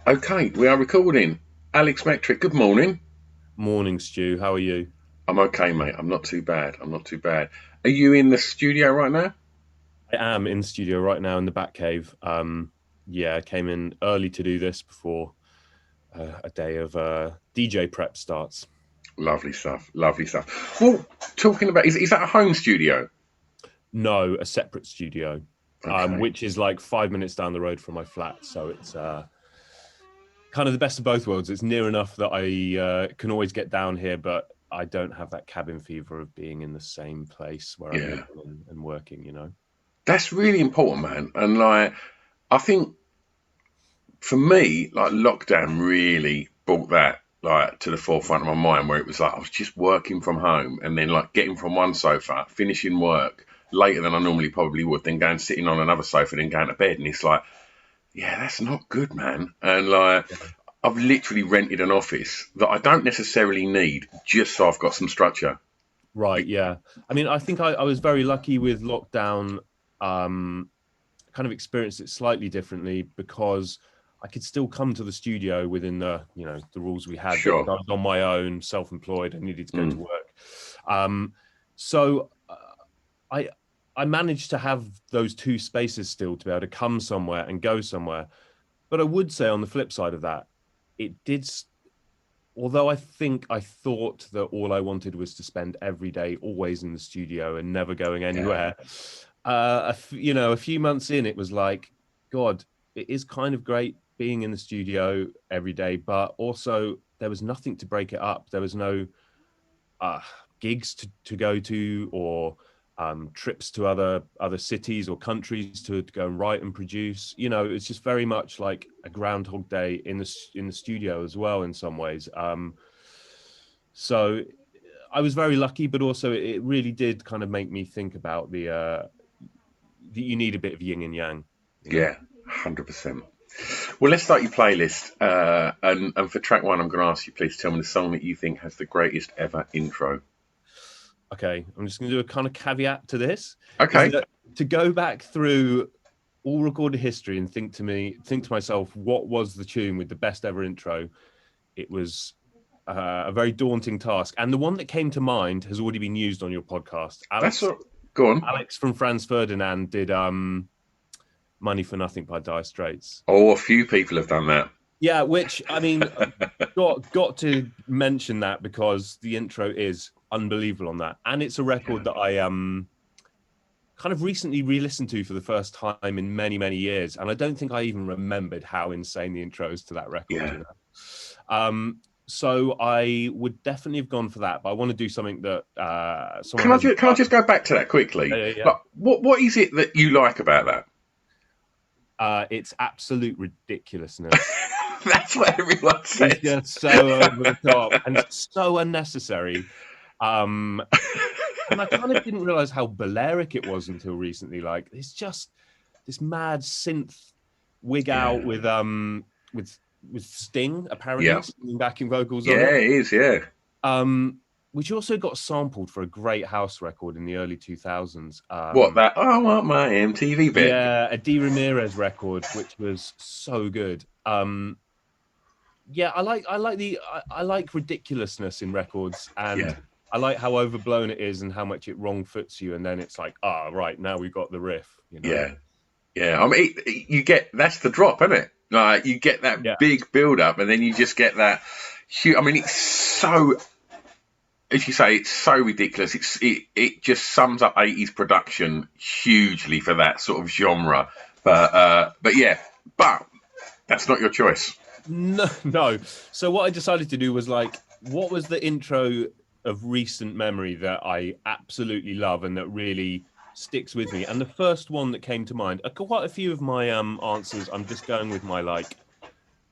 Okay, we are recording. Alex Metric, good morning. Morning, Stu. How are you? I'm okay, mate. I'm not too bad. I'm not too bad. Are you in the studio right now? I am in studio right now in the back cave. Yeah, I came in early to do this before a day of DJ prep starts. Lovely stuff. Lovely stuff. Well, talking about, is that a home studio? No, a separate studio, Okay. which is like 5 minutes down the road from my flat. So it's kind of the best of both worlds. It's near enough that I can always get down here, but I don't have that cabin fever of being in the same place where I'm Yeah. living and working, you know? That's really important, man. And like, I think for me, like lockdown really brought that like to the forefront of my mind where it was like I was just working from home and then like getting from one sofa, finishing work later than I normally probably would, then going sitting on another sofa, then going to bed. And it's like, yeah, that's not good, man. And like, I've literally rented an office that I don't necessarily need just so I've got some structure. Right, yeah. I mean, I think I was very lucky with lockdown. Um, kind of experienced it slightly differently because I could still come to the studio within the rules we had, but Sure. I was on my own, self-employed. I needed to go to Mm. work. So I I managed to have those two spaces still to be able to come somewhere and go somewhere. But I would say on the flip side of that, it did although I thought that all I wanted was to spend every day always in the studio and never going Yeah. anywhere. A few months in, it was like, God, it is kind of great being in the studio every day, but also there was nothing to break it up. There was no uh, gigs to go to or trips to other cities or countries to go and write and produce. You know, it's just very much like a Groundhog Day in the studio as well in some ways. So I was very lucky, but also it really did kind of make me think about that you need a bit of yin and yang. You know. Yeah. 100%. Well, let's start your playlist. And for track one, I'm going to ask you, please tell me the song that you think has the greatest ever intro. Okay, I'm just going to do a kind of caveat to this, is Okay. that to go back through all recorded history and think to myself, what was the tune with the best ever intro? It was a very daunting task, and the one that came to mind has already been used on your podcast. That's all. Go on. Alex from Franz Ferdinand did "Money for Nothing" by Dire Straits. Oh, a few people have done that. Yeah, which I mean, got to mention that because the intro is unbelievable on that, and it's a record Yeah. that I kind of recently re-listened to for the first time in many many years, and I don't think I even remembered how insane the intro is to that record. Yeah. You know, so I would definitely have gone for that, but I want to do something that someone hasn't Can I just go back to that done. quickly? Yeah, yeah, Like, what is it that you like about that? yeah. It's absolute ridiculousness. That's what everyone It's says. just so over the top and so unnecessary. Um, and I kind of didn't realize how Balearic it was until recently. Like it's just this mad synth wig Yeah. out with with Sting apparently Yeah. singing backing vocals on Yeah, it. it is. Yeah. Which also got sampled for a great house record in the early 2000s. What that? Oh, I want my MTV bit. Yeah, a D Ramirez record, which was so good. Yeah, I like ridiculousness in records, and Yeah. I like how overblown it is and how much it wrong foots you, and then it's like, right, now we got the riff, you know? Yeah. Yeah. I mean, you get that's the drop, isn't it? Like you get Yeah, that big build up, and then you just get that huge. I mean, it's so. As you say, it's so ridiculous. It just sums up 80s production hugely for that sort of genre. But yeah, but that's not your choice. no, no. So what I decided to do was like, what was the intro of recent memory that I absolutely love and that really sticks with me? And the first one that came to mind, quite a few of my answers, I'm just going with my like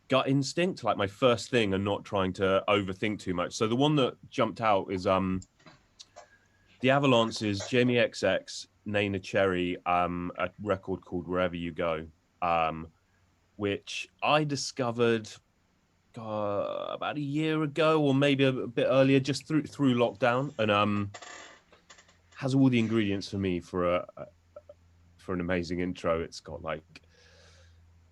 gut instinct, like my first thing, and not trying to overthink too much. So the one that jumped out is the Avalanche's Jamie XX, Nana Cherry, a record called Wherever You Go, which I discovered about a year ago, or maybe a bit earlier, just through lockdown, and has all the ingredients for me for an amazing intro. It's got like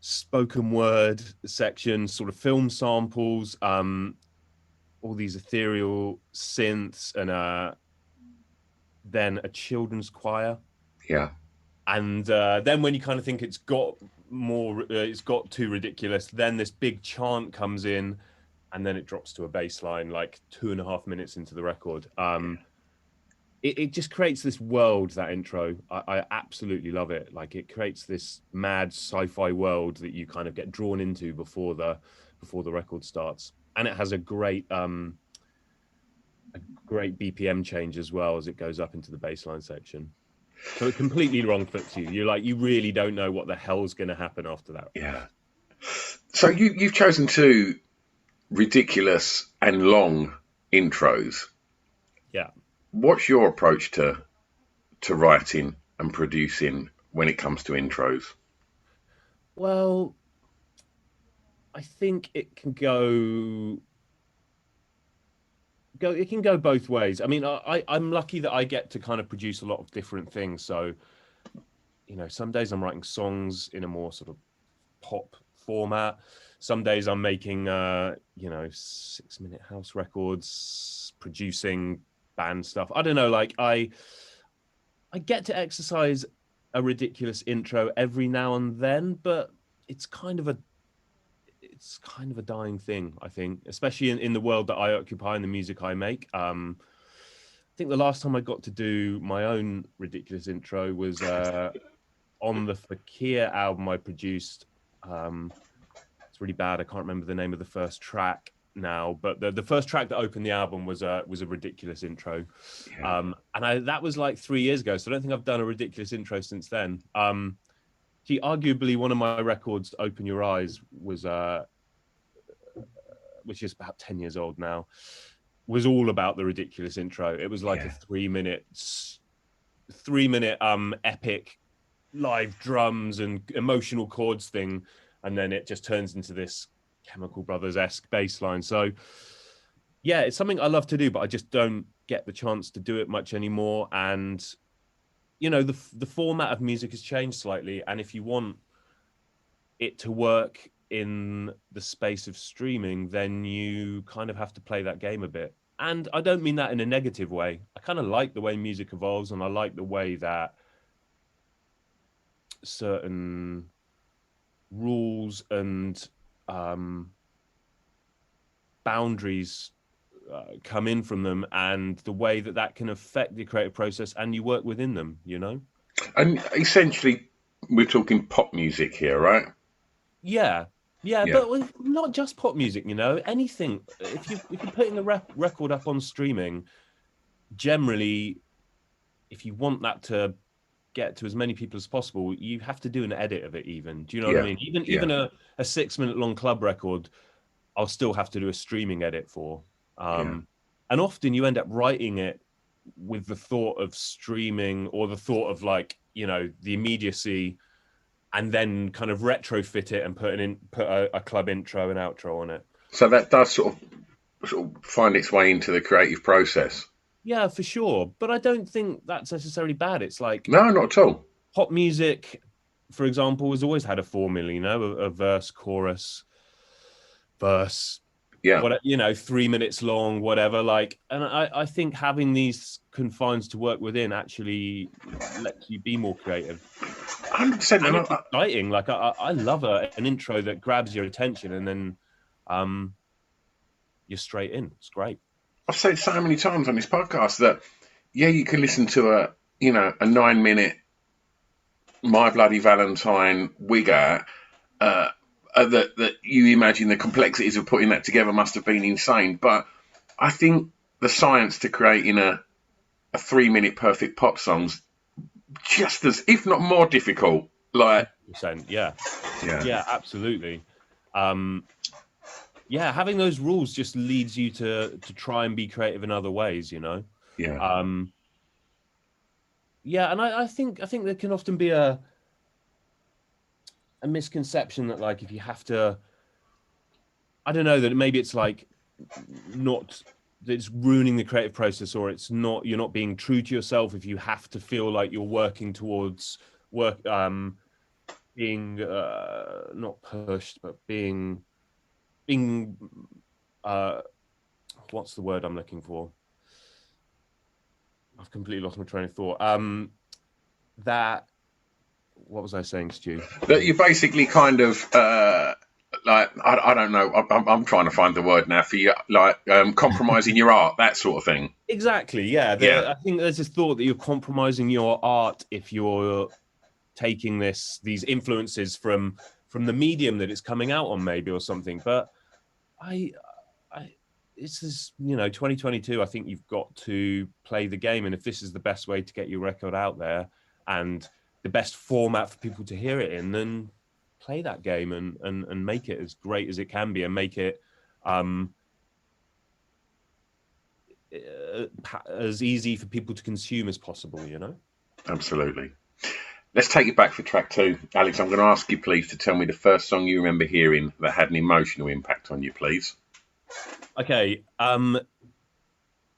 spoken word section, sort of film samples, all these ethereal synths, and then a children's choir. Yeah. And then when you kind of think it's got too ridiculous, then this big chant comes in, and then it drops to a bass line like 2.5 minutes into the record. It just creates this world, that intro. I absolutely love it. Like, it creates this mad sci-fi world that you kind of get drawn into before the record starts. And it has a great BPM change as well as it goes up into the bassline section. So it completely wrong foots you. You really don't know what the hell's going to happen after that. Yeah. So you've chosen two ridiculous and long intros. Yeah. What's your approach to writing and producing when it comes to intros? Well, I think it can go both ways. I mean, I'm lucky that I get to kind of produce a lot of different things. So, some days I'm writing songs in a more sort of pop format. Some days I'm making 6-minute house records, producing band stuff. I don't know, like I get to exercise a ridiculous intro every now and then, but it's kind of a dying thing, I think, especially in the world that I occupy and the music I make. I think the last time I got to do my own ridiculous intro was on the Fakir album I produced. It's really bad. I can't remember the name of the first track now, but the first track that opened the album was a ridiculous intro. Yeah. And that was like 3 years ago, so I don't think I've done a ridiculous intro since then. Arguably one of my records, Open Your Eyes, was which is about 10 years old now, was all about the ridiculous intro. It was like a 3-minute epic live drums and emotional chords thing, and then it just turns into this Chemical Brothers-esque bass line. So yeah, it's something I love to do, but I just don't get the chance to do it much anymore. And the format of music has changed slightly, and if you want it to work in the space of streaming, then you kind of have to play that game a bit. And I don't mean that in a negative way. I kind of like the way music evolves, and I like the way that certain rules and boundaries come in from them, and the way that can affect the creative process, and you work within them, And essentially, we're talking pop music here, right? Yeah, but not just pop music, anything. If you're putting a record up on streaming, generally, if you want that to get to as many people as possible, you have to do an edit of it even. Do you know what I mean? Even a 6-minute long club record, I'll still have to do a streaming edit for. And often you end up writing it with the thought of streaming, or the thought of the immediacy, and then kind of retrofit it and put a club intro and outro on it. So that does sort of find its way into the creative process. Yeah, for sure. But I don't think that's necessarily bad. It's like, no, not at all. Pop music, for example, has always had a formula, a verse, chorus, verse, 3 minutes long, whatever. And I think having these confines to work within actually lets you be more creative. 100%. And it's exciting. I love an intro that grabs your attention, and then you're straight in. It's great. I've said so many times on this podcast that you can listen to a 9-minute My Bloody Valentine wigger that you imagine the complexities of putting that together must have been insane. But I think the science to creating a 3-minute perfect pop song's just as, if not more difficult. 100%, yeah, absolutely. Having those rules just leads you to try and be creative in other ways, And I think there can often be a misconception that if you have to, I don't know, that maybe it's not that it's ruining the creative process, or you're not being true to yourself if you have to feel like you're working towards being not pushed, but being uh, what's the word I'm looking for? I've completely lost my train of thought. That what was I saying, Stu? That you basically kind of like I don't know. I'm trying to find the word now for you. Like compromising your art, that sort of thing. Exactly. Yeah. Yeah, I think there's this thought that you're compromising your art if you're taking these influences from the medium that it's coming out on, maybe, or something. But I, I this is 2022. I think you've got to play the game, and if this is the best way to get your record out there and the best format for people to hear it in, then play that game and make it as great as it can be, and make it as easy for people to consume as possible. absolutely. Let's take it back for track two. Alex, I'm going to ask you, please, to tell me the first song you remember hearing that had an emotional impact on you, please. Okay.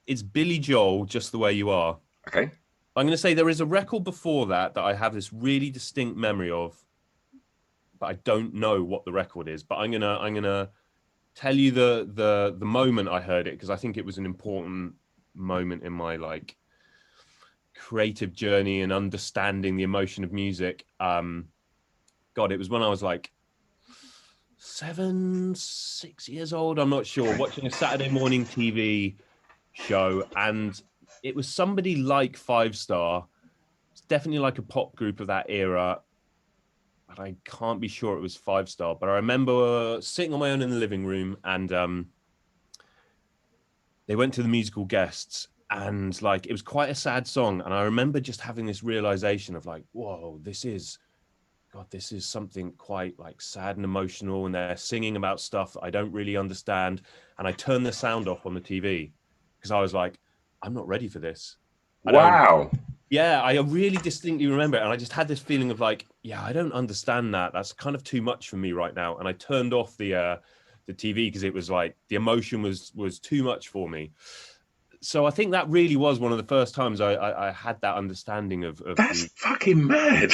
It's Billy Joel, Just the Way You Are. Okay. I'm going to say there is a record before that I have this really distinct memory of, but I don't know what the record is. But I'm gonna tell you the moment I heard it, because I think it was an important moment in my creative journey and understanding the emotion of music. God, it was when I was like 6 years old. I'm not sure. Watching a Saturday morning TV show, and it was somebody like Five Star. It's definitely like a pop group of that era, but I can't be sure it was Five Star. But I remember sitting on my own in the living room, and they went to the musical guests, and it was quite a sad song. And I remember just having this realization of whoa, this is something quite sad and emotional, and they're singing about stuff that I don't really understand. And I turned the sound off on the TV because I was like, I'm not ready for this. Wow. Yeah, I really distinctly remember it. And I just had this feeling of yeah, I don't understand that. That's kind of too much for me right now. And I turned off the TV because it was the emotion was too much for me. So I think that really was one of the first times I had that understanding of That's fucking mad.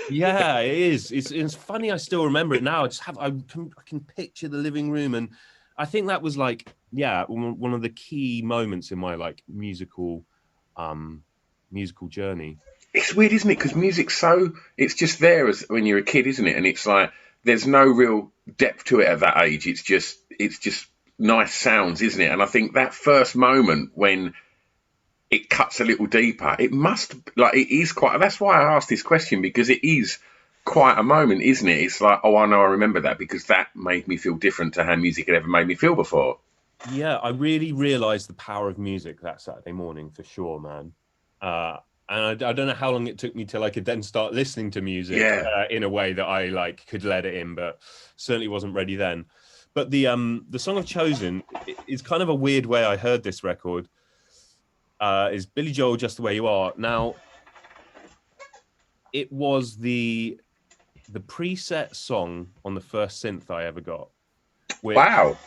Yeah, it is. It's funny. I still remember it now. I can picture the living room, and I think that was one of the key moments in my musical journey. It's weird, isn't it? Because it's just there as when you're a kid, isn't it? And it's there's no real depth to it at that age. It's just nice sounds, isn't it? And I think that first moment when it cuts a little deeper, it is quite. That's why I asked this question, because it is quite a moment, isn't it? It's oh, I know, I remember that, because that made me feel different to how music had ever made me feel before. Yeah, I really realized the power of music that Saturday morning, for sure, man. And I don't know how long it took me till I could then start listening to music in a way that I could let it in, but certainly wasn't ready then. But the song I've chosen is kind of a weird way I heard this record. Is Billy Joel, Just the Way You Are. Now, it was the preset song on the first synth I ever got. Wow.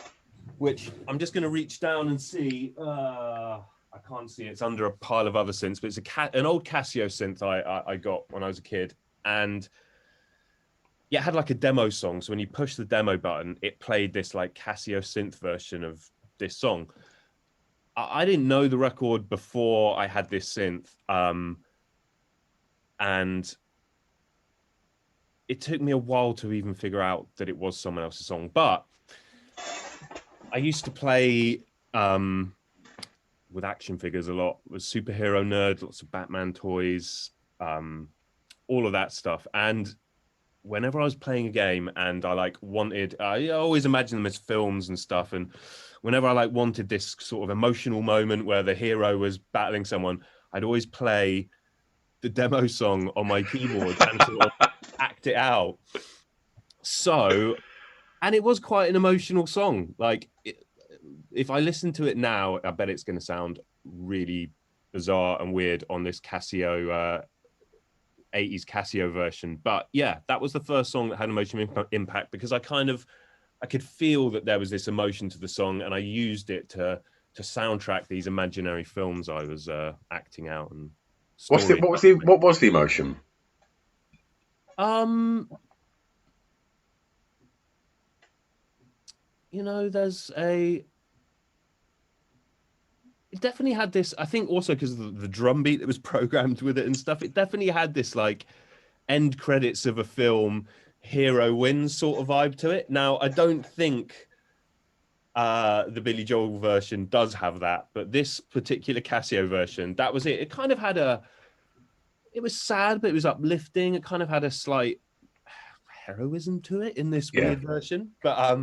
Which I'm just going to reach down and see. I can't see it. It's under a pile of other synths, but it's an old Casio synth I got when I was a kid. And yeah, it had a demo song. So when you push the demo button, it played this Casio synth version of this song. I didn't know the record before I had this synth. And it took me a while to even figure out that it was someone else's song. But I used to play with action figures a lot. Was superhero nerd, lots of Batman toys, all of that stuff. And whenever I was playing a game and I always imagine them as films and stuff. And whenever I wanted this sort of emotional moment where the hero was battling someone, I'd always play the demo song on my keyboard and sort of act it out. So, and it was quite an emotional song. If I listen to it now, I bet it's going to sound really bizarre and weird on this Casio 80s Casio version. But yeah, that was the first song that had emotional impact, because I could feel that there was this emotion to the song, and I used it to soundtrack these imaginary films I was acting out. And what was the emotion? you know, it definitely had this, I think also because of the drum beat that was programmed with it and stuff, it definitely had this like end credits of a film, hero wins sort of vibe to it. Now, I don't think the Billy Joel version does have that, but this particular Casio version, that was it. It kind of had it was sad, but it was uplifting. It kind of had a slight heroism to it in this Yeah. weird version. But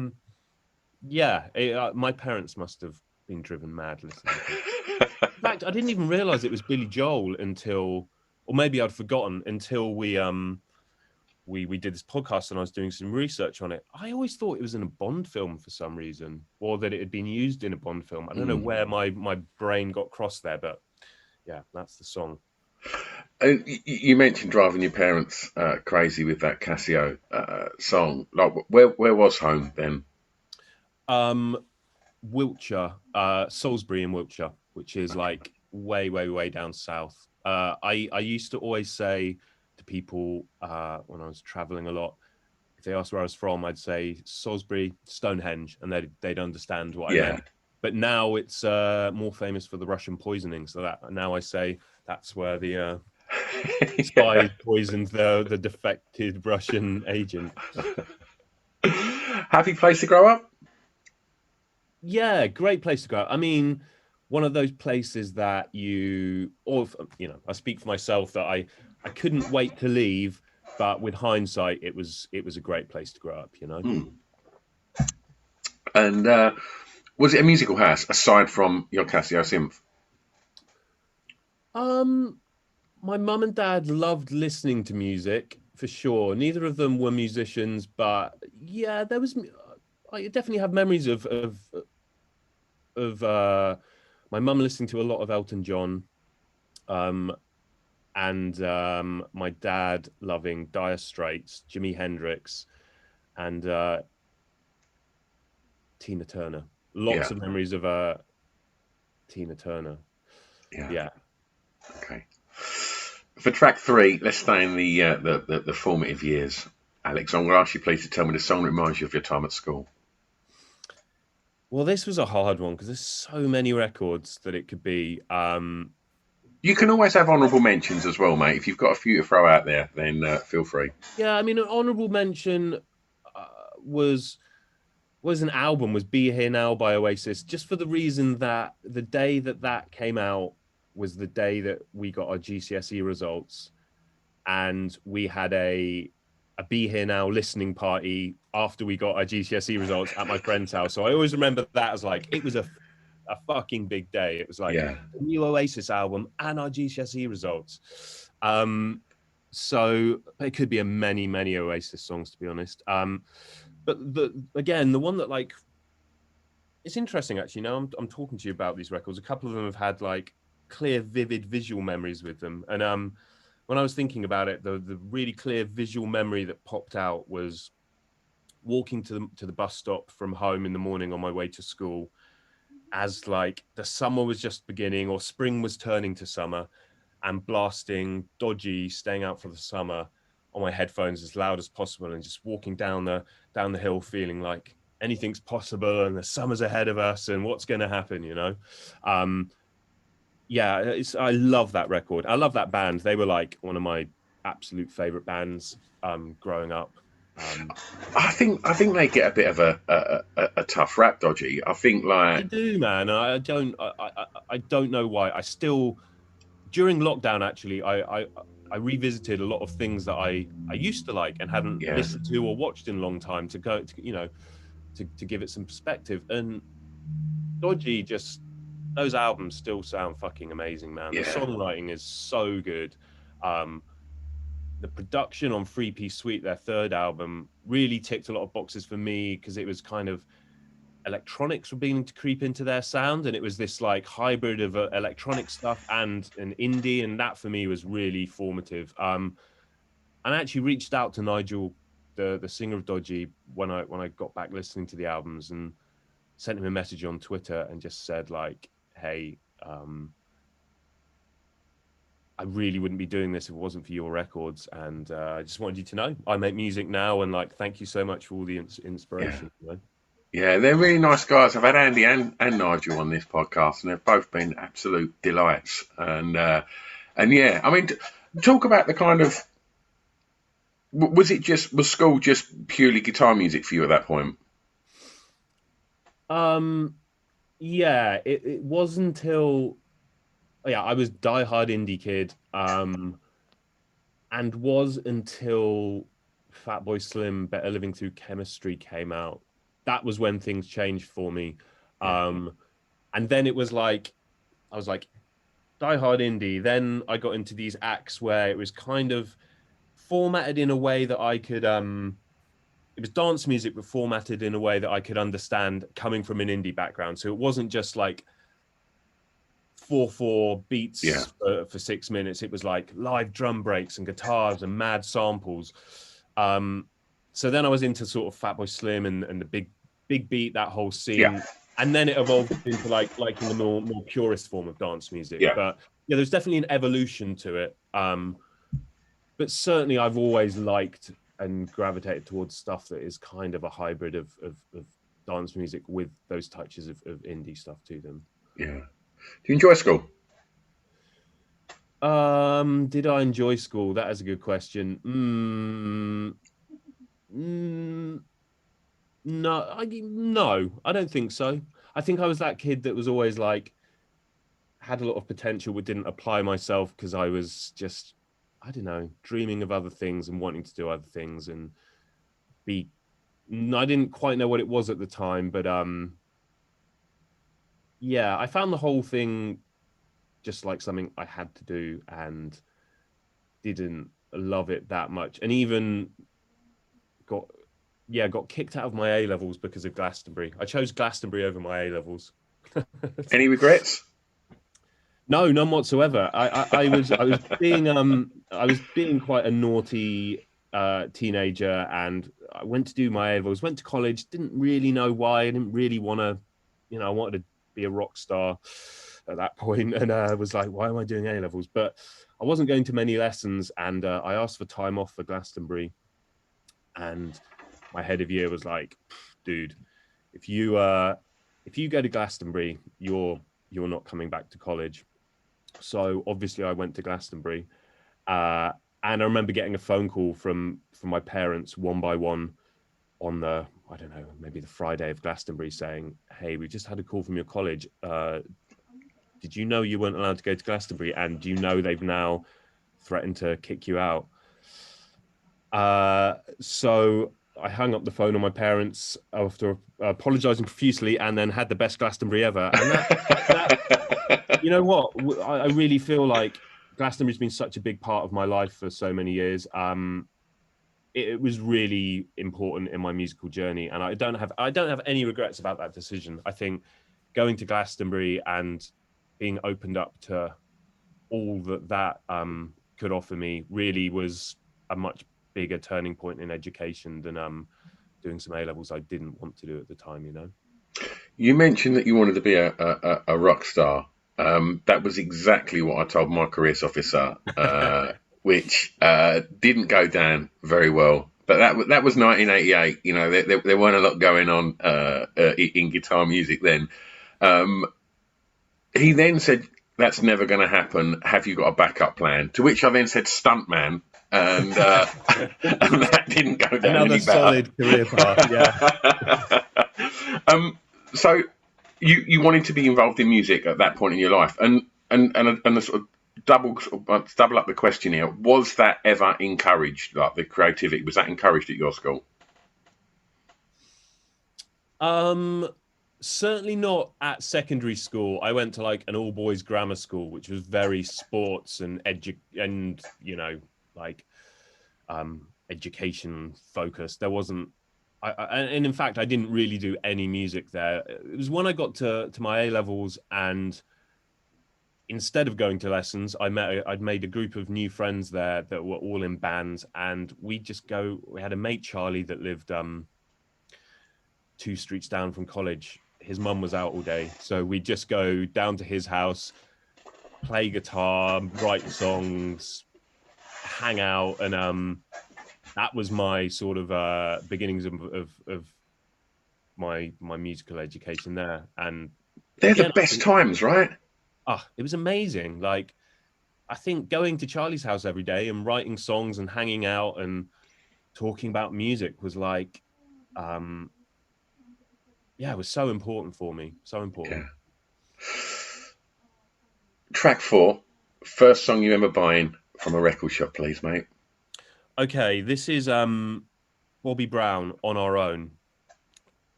yeah, my parents must have been driven mad listening to it. In fact, I didn't even realize it was Billy Joel until, or maybe I'd forgotten until we did this podcast and I was doing some research on it. I always thought it was in a Bond film for some reason, or that it had been used in a Bond film. I don't know where my brain got crossed there, but yeah, that's the song. You mentioned driving your parents crazy with that Casio song. Like, where was home then? Wiltshire, Salisbury in Wiltshire, which is like way down south. I used to always say to people when I was traveling a lot, if they asked where I was from, I'd say Salisbury, Stonehenge, and they'd understand what I meant. But now it's more famous for the Russian poisoning, so that now I say that's where the spy poisoned the defected Russian agent. Happy place to grow up? Yeah, great place to go. I mean, one of those places that I speak for myself that I couldn't wait to leave, but with hindsight, it was a great place to grow up, you know. And was it a musical house aside from your Casio synth? My mum and dad loved listening to music for sure. Neither of them were musicians, but yeah, I definitely have memories of my mum listening to a lot of Elton John, and my dad loving Dire Straits, Jimi Hendrix, and Tina Turner. Lots of memories of Tina Turner. Yeah. Okay. For track 3, let's stay in the formative years. Alex, I'm going to ask you please to tell me the song that reminds you of your time at school. Well, this was a hard one because there's so many records that it could be. You can always have honourable mentions as well, mate. If you've got a few to throw out there, then feel free. Yeah, I mean, an honourable mention was an album, was Be Here Now by Oasis, just for the reason that the day that came out was the day that we got our GCSE results, and we had a Be Here Now listening party after we got our GCSE results at my friend's house. So I always remember that as like, it was a fucking big day. It was like the new Oasis album and our GCSE results. So it could be a many Oasis songs, to be honest. But the one that like, it's interesting actually. Now I'm talking to you about these records. A couple of them have had like clear, vivid visual memories with them. And when I was thinking about it, the really clear visual memory that popped out was walking to the bus stop from home in the morning on my way to school, as like the summer was just beginning or spring was turning to summer, and blasting Dodgy, Staying Out for the Summer on my headphones as loud as possible, and just walking down the hill feeling like anything's possible and the summer's ahead of us and what's going to happen, you know. I love that record. I love that band. They were like one of my absolute favorite bands growing up. I think they get a bit of a tough rap, Dodgy. I think like they do, man. I don't know why. I still, during lockdown, actually, I revisited a lot of things that I used to like and hadn't listened to or watched in a long time to give it some perspective. And Dodgy, just those albums still sound fucking amazing, man. The songwriting is so good. The production on 3-Piece Suite, their third album, really ticked a lot of boxes for me because it was kind of electronics were beginning to creep into their sound, and it was this like hybrid of electronic stuff and an indie, and that for me was really formative. And I actually reached out to Nigel, the singer of Dodgy, when I got back listening to the albums, and sent him a message on Twitter and just said like, hey, I really wouldn't be doing this if it wasn't for your records, and I just wanted you to know I make music now, and like, thank you so much for all the inspiration. You know? Yeah, they're really nice guys. I've had Andy and Nigel on this podcast, and they've both been absolute delights. And yeah, I mean, talk about the kind of was school just purely guitar music for you at that point? Um, yeah, it was until yeah, I was diehard indie kid. And was until Fatboy Slim Better Living Through Chemistry came out. That was when things changed for me. Yeah, And then it was like I was like Die Hard indie. Then I got into these acts where it was kind of formatted in a way that I could it was dance music but formatted in a way that I could understand coming from an indie background. So it wasn't just like 4/4 yeah, beats for 6 minutes. It was like live drum breaks and guitars and mad samples. So then I was into sort of Fatboy Slim and the big beat, that whole yeah, scene, and then it evolved into liking the more purist form of dance music. yeah, But yeah, there's definitely an evolution to it. But certainly I've always liked and gravitated towards stuff that is kind of a hybrid of dance music with those touches of indie stuff to them. yeah. Do you enjoy school? Did I enjoy school? That is a good question. No, I don't think so. I think I was that kid that was always like had a lot of potential but didn't apply myself because I was just, I don't know, dreaming of other things and wanting to do other things and be. I didn't quite know what it was at the time, but yeah, I found the whole thing just like something I had to do and didn't love it that much, and even got got kicked out of my A levels because of Glastonbury. I chose Glastonbury over my A levels. Any regrets? No, none whatsoever. I was being quite a naughty teenager, and I went to do my A levels. Went to college. Didn't really know why. I didn't really want to, I wanted to be a rock star at that point, and was like, why am I doing A levels? But I wasn't going to many lessons, and I asked for time off for Glastonbury, and my head of year was like, dude, if you go to Glastonbury, you're not coming back to college. So obviously I went to Glastonbury, and I remember getting a phone call from my parents one by one on the, I don't know, maybe the Friday of Glastonbury, saying, hey, we just had a call from your college. Did you know you weren't allowed to go to Glastonbury? And do you know they've now threatened to kick you out? So I hung up the phone on my parents after apologizing profusely, and then had the best Glastonbury ever. And you know what? I really feel like Glastonbury's been such a big part of my life for so many years. It was really important in my musical journey, and I don't have any regrets about that decision. I think going to Glastonbury and being opened up to all that could offer me really was a much bigger turning point in education than doing some A levels I didn't want to do at the time. You mentioned that you wanted to be a rock star. That was exactly what I told my careers officer, which didn't go down very well. But that was 1988. You know, there weren't a lot going on in guitar music then. He then said, "That's never going to happen. Have you got a backup plan?" To which I then said, "Stuntman." And, and that didn't go down Another any solid career path, better. So you wanted to be involved in music at that point in your life, and the sort of double up the question here: was that ever encouraged? Like the creativity, was that encouraged at your school? Certainly not at secondary school. I went to like an all boys grammar school, which was very sports and like education focused. There wasn't, and in fact, I didn't really do any music there. It was when I got to my A levels, and instead of going to lessons, I'd made a group of new friends there that were all in bands, and we had a mate, Charlie, that lived 2 streets down from college. His mum was out all day, so we'd just go down to his house, play guitar, write songs, hang out, and that was my sort of beginnings of my musical education there. And They're the again, I best think times, right? it was amazing. Like, I think going to Charlie's house every day and writing songs and hanging out and talking about music was like, yeah, it was so important for me. So Yeah. important. Track 4, first song you remember buying from a record shop, please, mate. Okay, this is Bobby Brown, On Our Own,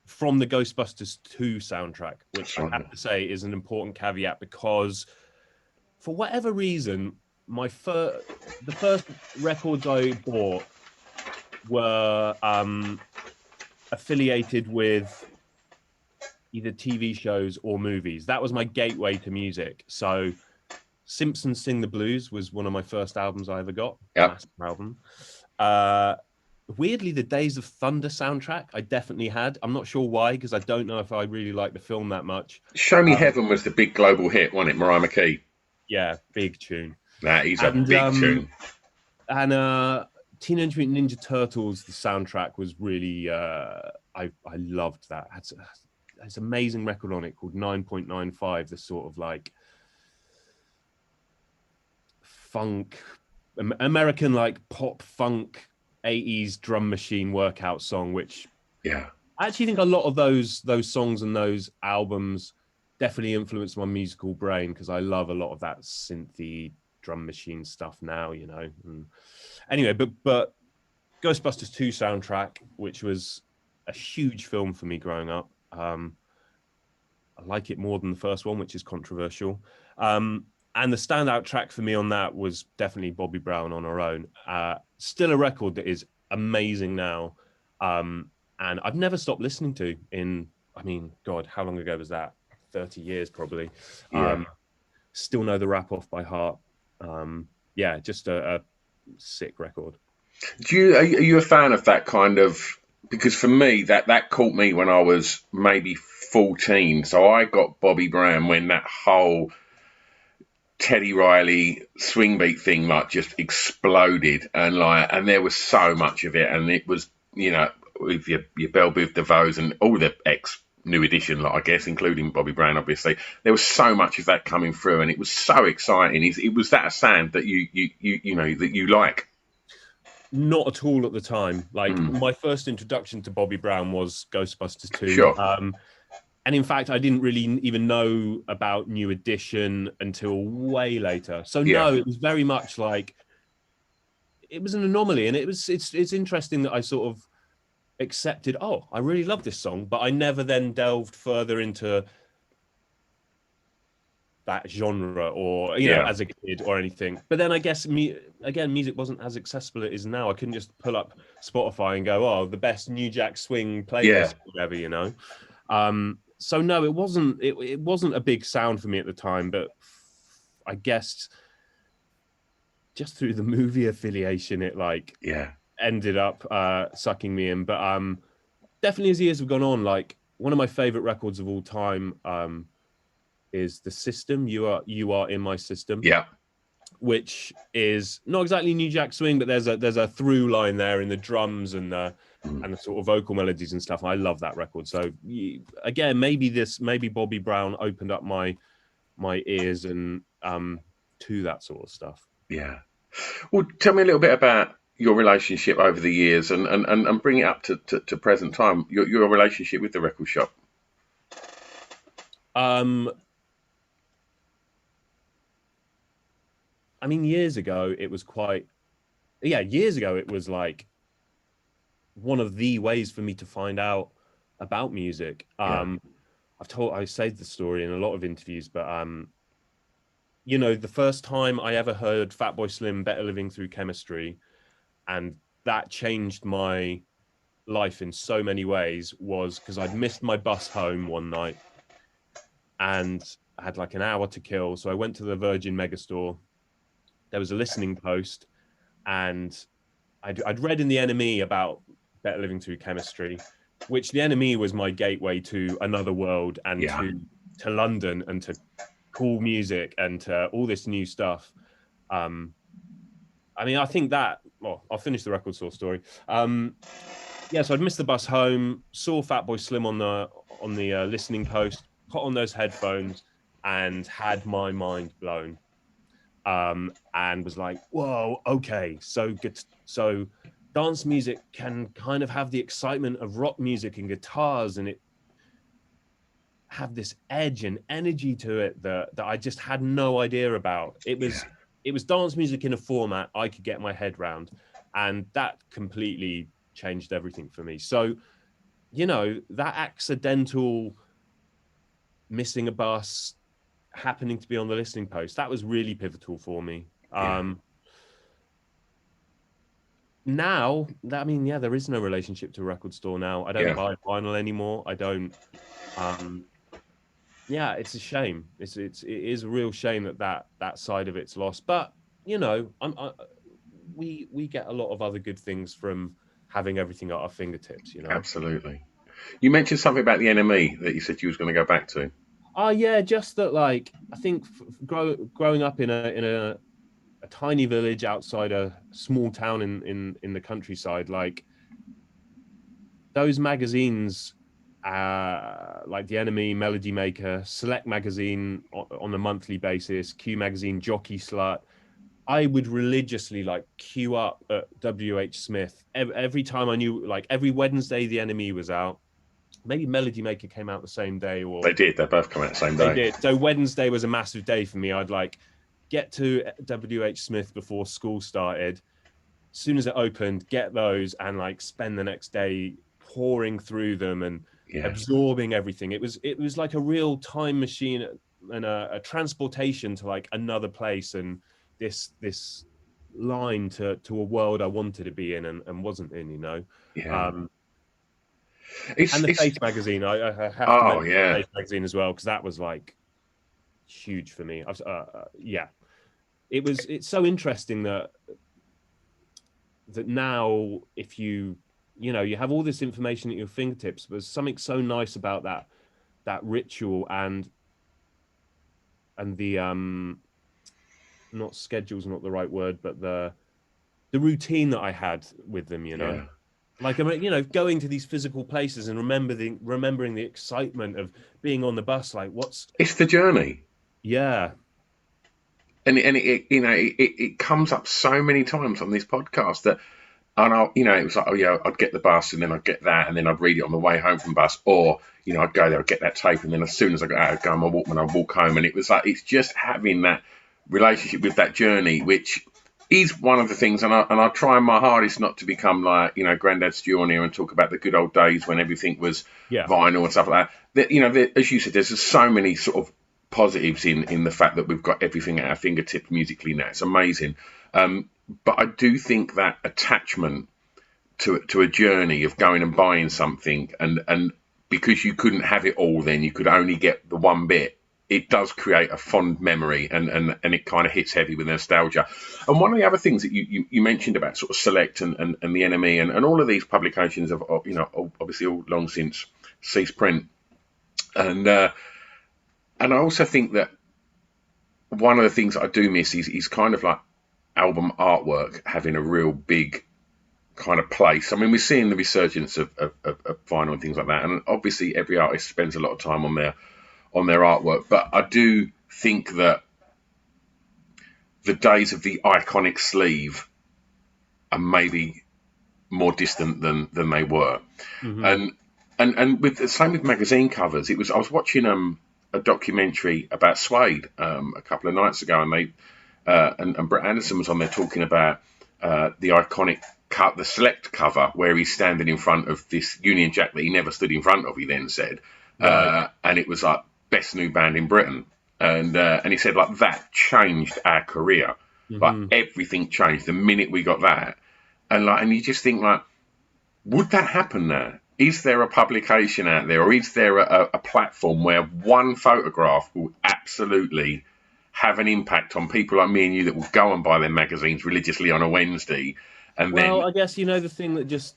from the Ghostbusters 2 soundtrack, which That's I right. have to say is an important caveat because for whatever reason, the first records I bought were affiliated with either TV shows or movies. That was my gateway to music. So Simpsons Sing the Blues was one of my first albums I ever got. Yep. Massive album. Weirdly, the Days of Thunder soundtrack I definitely had. I'm not sure why, because I don't know if I really like the film that much. Show Me Heaven was the big global hit, wasn't it? Mariah McKee. Yeah, big tune. That is a big tune. And Teenage Mutant Ninja Turtles, the soundtrack was really I loved that. It's an amazing record on it called 9.95, the sort of like funk, American like pop funk 80s drum machine workout song, which Yeah. I actually think a lot of those songs and those albums definitely influenced my musical brain because I love a lot of that synthy drum machine stuff now, you know. And anyway, but Ghostbusters 2 soundtrack, which was a huge film for me growing up. I like it more than the first one, which is controversial. And the standout track for me on that was definitely Bobby Brown, On Our Own. Still a record that is amazing now. And I've never stopped listening to I mean, God, how long ago was that? 30 years probably. Yeah. Still know the rap off by heart. Yeah, just a sick record. Are you a fan of that kind of? Because for me, that caught me when I was maybe 14. So I got Bobby Brown when that whole Teddy Riley swing beat thing like just exploded, and there was so much of it, and it was, you know, with your Belle Biv DeVoe's and all the ex New Edition lot, I guess, including Bobby Brown, obviously. There was so much of that coming through, and it was so exciting. It was that sound that you know that you like. Not at all at the time. Like my first introduction to Bobby Brown was Ghostbusters 2. Sure. And in fact, I didn't really even know about New Edition until way later. So Yeah. no, it was very much like it was an anomaly, and it's interesting that I sort of accepted. Oh, I really love this song, but I never then delved further into that genre or you know as a kid or anything. But then I guess music wasn't as accessible as it is now. I couldn't just pull up Spotify and go, oh, the best New Jack Swing playlist, or whatever, you know. So no, it wasn't a big sound for me at the time, but I guess just through the movie affiliation, it like ended up sucking me in. But definitely as years have gone on, like one of my favorite records of all time is The System. You are in my system. Yeah. Which is not exactly New Jack Swing, but there's a through line there in the drums and the sort of vocal melodies and stuff. I love that record. So again, maybe Bobby Brown opened up my ears and to that sort of stuff. Yeah. Well, tell me a little bit about your relationship over the years and bring it up to present time. Your relationship with the record shop. I mean, years ago it was like one of the ways for me to find out about music. I saved the story in a lot of interviews, but you know, the first time I ever heard Fatboy Slim, Better Living Through Chemistry, and that changed my life in so many ways, was because I'd missed my bus home one night and I had like an hour to kill. So I went to the Virgin Megastore. There was a listening post, and I'd read in the NME about Better Living Through Chemistry, which the NME was my gateway to another world and to London and to cool music and to all this new stuff. I mean, I think that, well, I'll finish the record store story. yeah, so I'd missed the bus home, saw Fatboy Slim on the listening post, put on those headphones, and had my mind blown. And was like, whoa, okay, so good. So dance music can kind of have the excitement of rock music and guitars, and it have this edge and energy to it that I just had no idea about. It was dance music in a format I could get my head round, and that completely changed everything for me. So, you know, that accidental missing a bus, happening to be on the listening post, that was really pivotal for me. Now, I mean, yeah, there is no relationship to a record store now. I don't buy vinyl anymore. I don't. Yeah, it's a shame. It is a real shame that side of it's lost. But you know, we get a lot of other good things from having everything at our fingertips. You know. Absolutely. You mentioned something about the NME that you said you was going to go back to. Oh yeah, just that. Like, I think growing up in a tiny village outside a small town in the countryside, like those magazines, like the Enemy, Melody Maker, Select Magazine on a monthly basis, Q Magazine, Jockey Slut. I would religiously like queue up at WH Smith every time I knew, like every Wednesday the Enemy was out. Maybe Melody Maker came out the same day, or They did. They both come out the same they day. did. So Wednesday was a massive day for me. I'd like get to WH Smith before school started. As soon as it opened, get those and like spend the next day pouring through them and absorbing everything. It was like a real time machine and a transportation to like another place, and this line to a world I wanted to be in and wasn't in, you know. And the Face magazine, I have to mention the Face magazine as well, because that was like huge for me. It's so interesting that now, if you have all this information at your fingertips, there's something so nice about that ritual and the not schedule's not the right word, but the routine that I had with them, you know. Like, you know, going to these physical places and remembering the excitement of being on the bus. Like, it's the journey. Yeah. And it comes up so many times on this podcast that, and it was like, I'd get the bus and then I'd get that and then I'd read it on the way home from the bus, or I'd go there, I'd get that tape, and then as soon as I got out, I'd go on my walk when I walk home, and it was like, it's just having that relationship with that journey, which is one of the things, and I try my hardest not to become like Grandad Stu on here and talk about the good old days when everything was vinyl and stuff like that. As you said, there's just so many sort of positives in the fact that we've got everything at our fingertips musically now. It's amazing. But I do think that attachment to a journey of going and buying something, and because you couldn't have it all then, you could only get the one bit, it does create a fond memory, and it kind of hits heavy with nostalgia. And one of the other things that you mentioned about sort of Select and the NME and all of these publications have obviously all long since ceased print, and I also think that one of the things that I do miss is kind of like album artwork having a real big kind of place. I mean, we're seeing the resurgence of vinyl and things like that, and obviously every artist spends a lot of time on their artwork, but I do think that the days of the iconic sleeve are maybe more distant than they were. And with the same with magazine covers, I was watching a documentary about Suede a couple of nights ago, and they and Brett Anderson was on there talking about the iconic the Select cover where he's standing in front of this Union Jack that he never stood in front of, he then said, and it was like best new band in Britain, and he said like that changed our career, like everything changed the minute we got that, and you just think like, would that happen now? Is there a publication out there, or is there a platform where one photograph will absolutely have an impact on people like me and you that will go and buy their magazines religiously on a Wednesday? And I guess the thing that just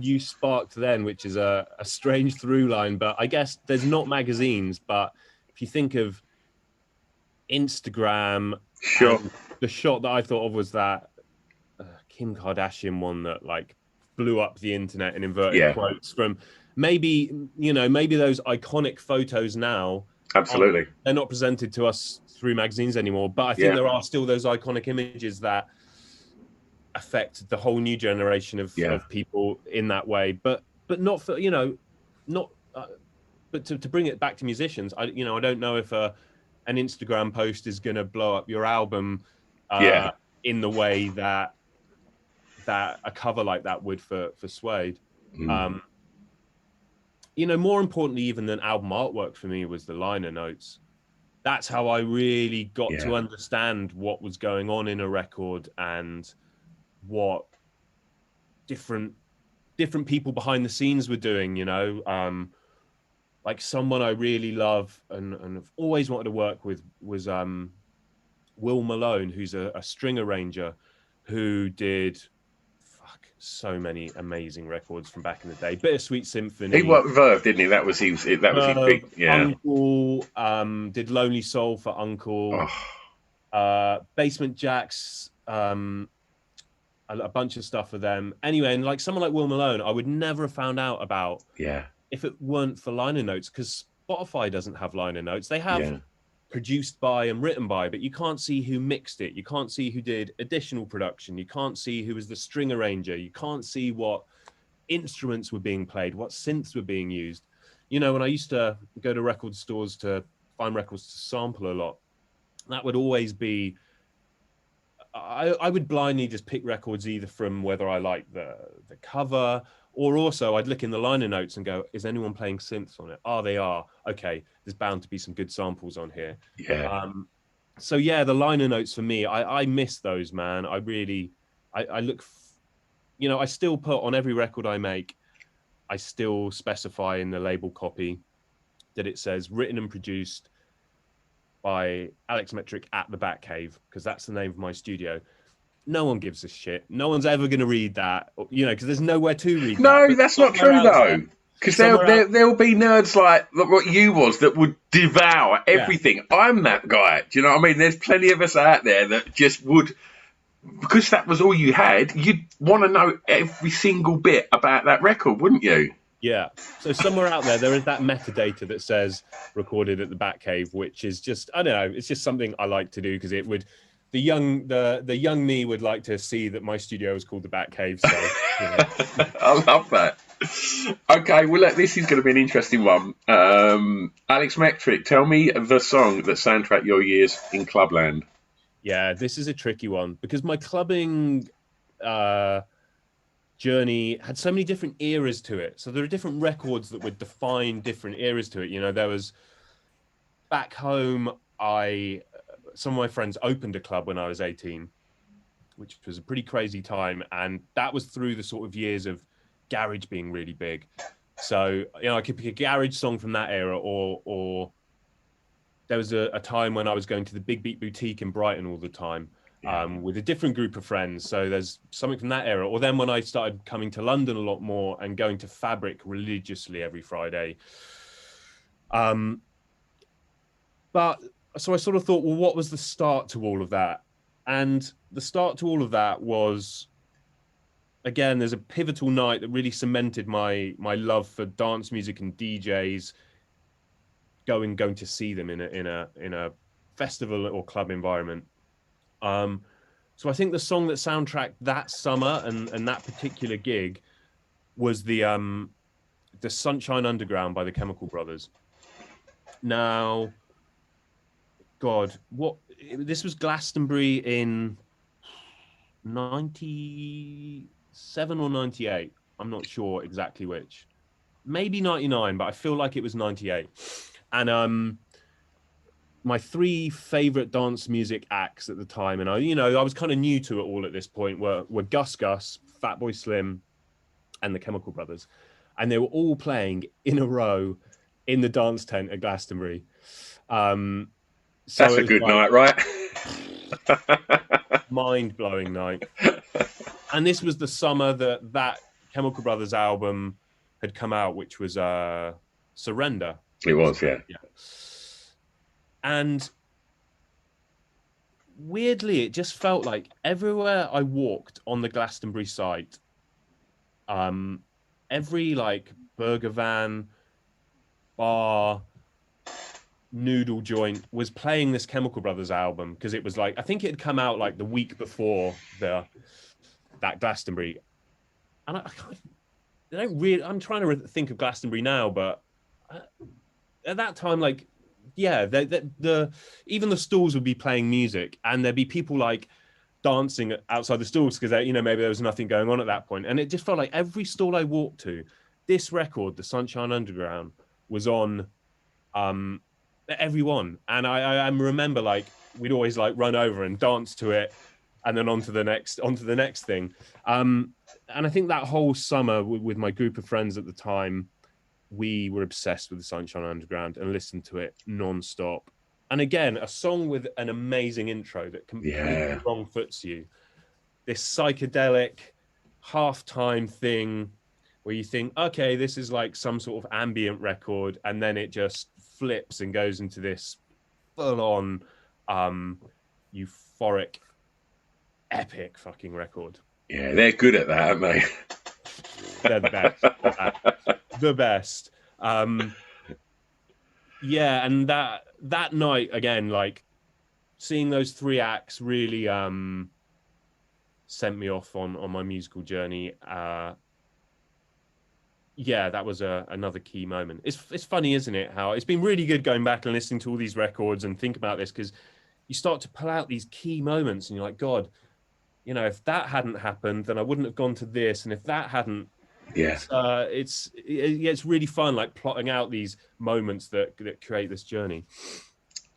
you sparked then, which is a strange through line, but I guess there's not magazines, but if you think of Instagram, sure, the shot that I thought of was that Kim Kardashian one that like blew up the internet in inverted Yeah. quotes from maybe, maybe those iconic photos now Absolutely. they're not presented to us through magazines anymore. But I think there are still those iconic images that affect the whole new generation of people in that way. But not for, not. But to bring it back to musicians, I don't know if an Instagram post is going to blow up your album in the way that a cover like that would for Suede. More importantly even than album artwork for me was the liner notes. That's how I really got to understand what was going on in a record and what different people behind the scenes were doing, like someone I really love and have always wanted to work with was Will Malone, who's a string arranger who did so many amazing records from back in the day. Bittersweet Symphony. He worked with Verve, didn't he? That was his big. Yeah. Uncle did Lonely Soul for Uncle. Basement Jaxx, a bunch of stuff for them. Anyway, and like someone like Will Malone, I would never have found out about if it weren't for liner notes, because Spotify doesn't have liner notes. They have produced by and written by, but you can't see who mixed it. You can't see who did additional production. You can't see who was the string arranger. You can't see what instruments were being played, what synths were being used. When I used to go to record stores to find records to sample a lot, that would always be, I would blindly just pick records either from whether I like the cover, or also I'd look in the liner notes and go, is anyone playing synths on it? Oh, they are. Okay, there's bound to be some good samples on here. So the liner notes for me, I miss those, man. I really, I look, I still put on every record I make, I still specify in the label copy that it says written and produced by Alex Metric at the Batcave, because that's the name of my studio. No one gives a shit. No one's ever going to read that, because there's nowhere to read that. No, that's not true, though. Because there'll be nerds like what you was that would devour everything. I'm that guy. Do you know what I mean? There's plenty of us out there that just would, because that was all you had, you'd want to know every single bit about that record, wouldn't you? Yeah. So somewhere out there is that metadata that says recorded at the Batcave, which is just, I don't know, it's just something I like to do, because it would, the young me would like to see that my studio is called the Batcave. So I love that. Okay, well, look, this is going to be an interesting one. Alex Metric, tell me the song that soundtracked your years in Clubland. Yeah, this is a tricky one, because my clubbing journey had so many different eras to it. So there are different records that would define different eras to it. There was back home, some of my friends opened a club when I was 18, which was a pretty crazy time. And that was through the sort of years of garage being really big. So, I could pick a garage song from that era, or there was a time when I was going to the Big Beat Boutique in Brighton all the time with a different group of friends. So there's something from that era. Or then when I started coming to London a lot more and going to Fabric religiously every Friday. But so I sort of thought, well, what was the start to all of that? And the start to all of that was, again, there's a pivotal night that really cemented my love for dance music and DJs. Going to see them in a festival or club environment. So I think the song that soundtracked that summer and that particular gig was the Sunshine Underground by the Chemical Brothers. Now, God, this was Glastonbury in 97 or 98. I'm not sure exactly which. Maybe 99, but I feel like it was 98. And my three favorite dance music acts at the time, and I was kind of new to it all at this point, were Gus Gus, Fatboy Slim, and the Chemical Brothers. And they were all playing in a row in the dance tent at Glastonbury. That's a good night, right? Mind-blowing night. And this was the summer that Chemical Brothers album had come out, which was Surrender. It was, yeah. And weirdly, it just felt like everywhere I walked on the Glastonbury site, Every like burger van, bar, noodle joint was playing this Chemical Brothers album because it was like, I think it had come out like the week before that Glastonbury. And I don't really, I'm trying to think of Glastonbury now, but at that time, like, yeah, the even the stalls would be playing music, and there'd be people like dancing outside the stalls because maybe there was nothing going on at that point, and it just felt like every stall I walked to, this record, The Sunshine Underground, was on everyone, and I remember like we'd always like run over and dance to it, and then onto the next thing. And I think that whole summer with my group of friends at the time, we were obsessed with The Sunshine Underground and listened to it non-stop. And again, a song with an amazing intro that completely wrong foots you. This psychedelic halftime thing where you think, okay, this is like some sort of ambient record, and then it just flips and goes into this full-on euphoric, epic fucking record. Yeah, they're good at that, aren't they? They're the best. The best. Yeah, and that night again, like seeing those three acts really sent me off on my musical journey. Yeah, that was another key moment. It's funny, isn't it? How it's been really good going back and listening to all these records and think about this, because you start to pull out these key moments and you're like, God, if that hadn't happened, then I wouldn't have gone to this. And if that hadn't, it's really fun, like plotting out these moments that create this journey.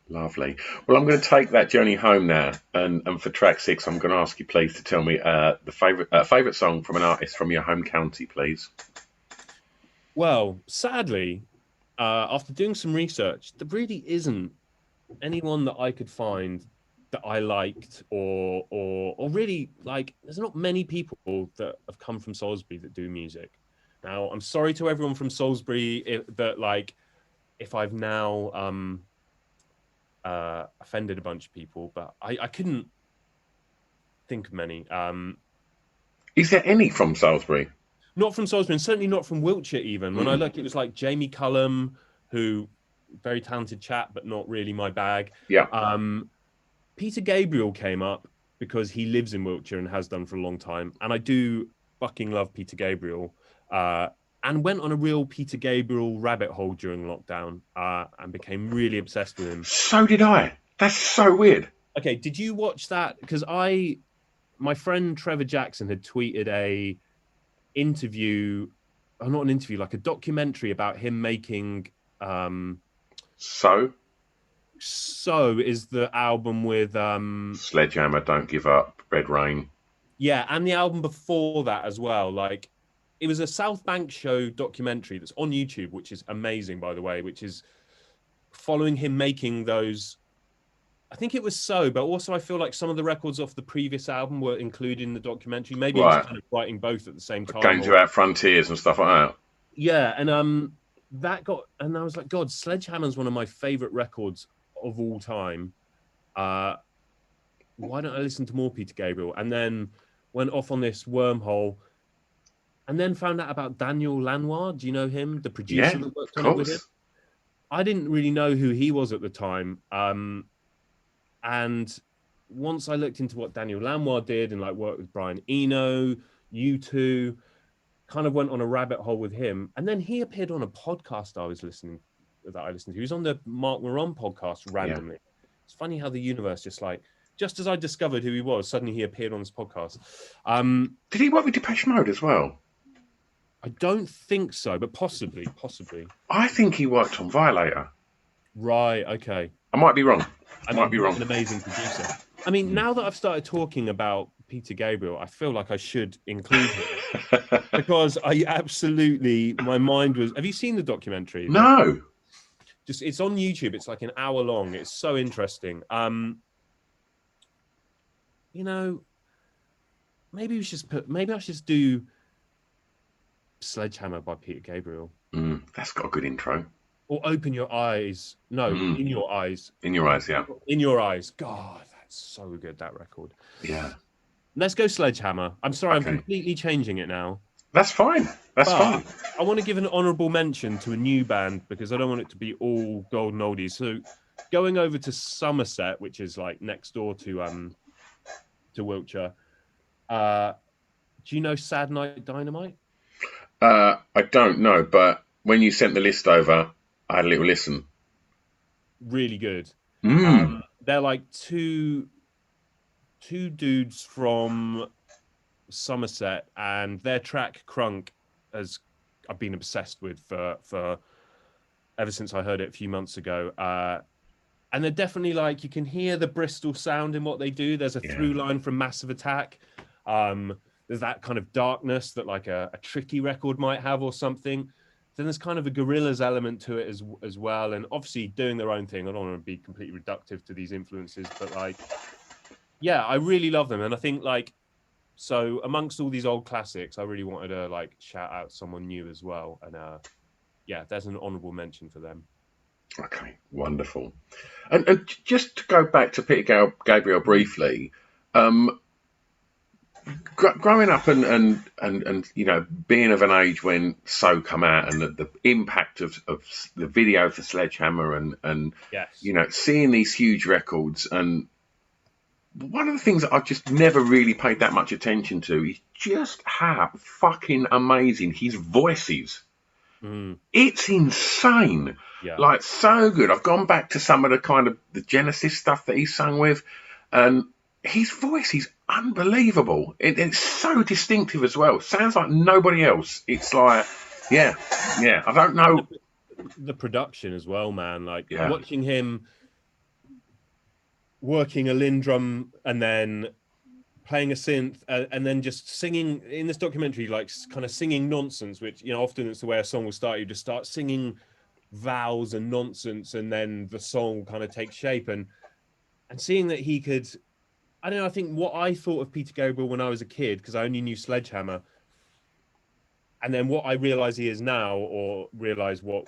Lovely. Well, I'm going to take that journey home now, and for track 6, I'm going to ask you, please, to tell me the favorite song from an artist from your home county, please. Well, sadly, after doing some research, there really isn't anyone that I could find that I liked or really like. There's not many people that have come from Salisbury that do music. Now, I'm sorry to everyone from Salisbury if I've now offended a bunch of people, but I couldn't think of many. Is there any from Salisbury? Not from Salisbury, and certainly not from Wiltshire even. When I look, it was like Jamie Cullum, who, very talented chap, but not really my bag. Yeah. Peter Gabriel came up because he lives in Wiltshire and has done for a long time. And I do fucking love Peter Gabriel. And went on a real Peter Gabriel rabbit hole during lockdown and became really obsessed with him. So did I. That's so weird. Okay, did you watch that? Because my friend Trevor Jackson had tweeted a interview, or not an interview, like a documentary about him making So is the album with Sledgehammer, Don't Give Up, Red Rain. Yeah, and the album before that as well. Like, it was a South Bank Show documentary that's on YouTube, which is amazing, by the way, which is following him making those. I think it was but also I feel like some of the records off the previous album were included in the documentary. Maybe he was kind of writing both at the same time. Going throughout Frontiers and stuff like that. Yeah, and that got, and I was like, God, Sledgehammer's one of my favorite records of all time. Why don't I listen to more Peter Gabriel? And then went off on this wormhole, and then found out about Daniel Lanois. Do you know him? The producer that worked on it with him. I didn't really know who he was at the time. And once I looked into what Daniel Lanois did and like worked with Brian Eno, U2, kind of went on a rabbit hole with him. And then he appeared on a podcast I listened to. He was on the Mark Moron podcast randomly. Yeah. It's funny how the universe just as I discovered who he was, suddenly he appeared on this podcast. Did he work with Depeche Mode as well? I don't think so, but possibly. I think he worked on Violator. Right, okay. I might be wrong. An amazing producer. I mean, now that I've started talking about Peter Gabriel, I feel like I should include him because my mind was. Have you seen the documentary? No. It's on YouTube. It's like an hour long. It's so interesting. Maybe I should do Sledgehammer by Peter Gabriel. That's got a good intro. Or Open Your Eyes. No, In Your Eyes. In Your Eyes, yeah. In Your Eyes. God, that's so good, that record. Yeah. Let's go Sledgehammer. I'm sorry, okay. I'm completely changing it now. That's fine. That's But fine. I want to give an honourable mention to a new band because I don't want it to be all golden oldies. So going over to Somerset, which is like next door to Wiltshire. Do you know Sad Night Dynamite? I don't know, but when you sent the list over, I had a little listen. Really good. Mm. They're like two dudes from Somerset, and their track Crunk has I've been obsessed with for ever since I heard it a few months ago. And they're definitely like you can hear the Bristol sound in what they do. There's a Yeah. through line from Massive Attack. There's that kind of darkness that like a Tricky record might have or something. Then there's kind of a Gorillaz element to it as well, and obviously doing their own thing. I don't want to be completely reductive to these influences, but like, yeah, I really love them, and I think like so amongst all these old classics, I really wanted to like shout out someone new as well, and yeah, there's an honourable mention for them. Okay, wonderful. And just to go back to Peter Gabriel briefly, um, growing up and you know being of an age when So come out and the impact of the video for Sledgehammer and Yes. you know seeing these huge records, and one of the things that I just never really paid that much attention to is just how fucking amazing his voice is. Mm, It's insane. yeah. Like so good. I've gone back to some of the kind of the Genesis stuff that he sung with, and his voice is unbelievable. It's so distinctive as well. Sounds like nobody else. It's like, yeah, yeah. I don't And know. the production as well, man. Like Yeah, watching him working a Lindrum and then playing a synth and then just singing in this documentary, like kind of singing nonsense, which, you know, often it's the way a song will start. You just start singing vowels and nonsense and then the song kind of takes shape and seeing that he could, I don't know, I think what I thought of Peter Gabriel when I was a kid, because I only knew Sledgehammer, and then what I realize he is now, or realize what,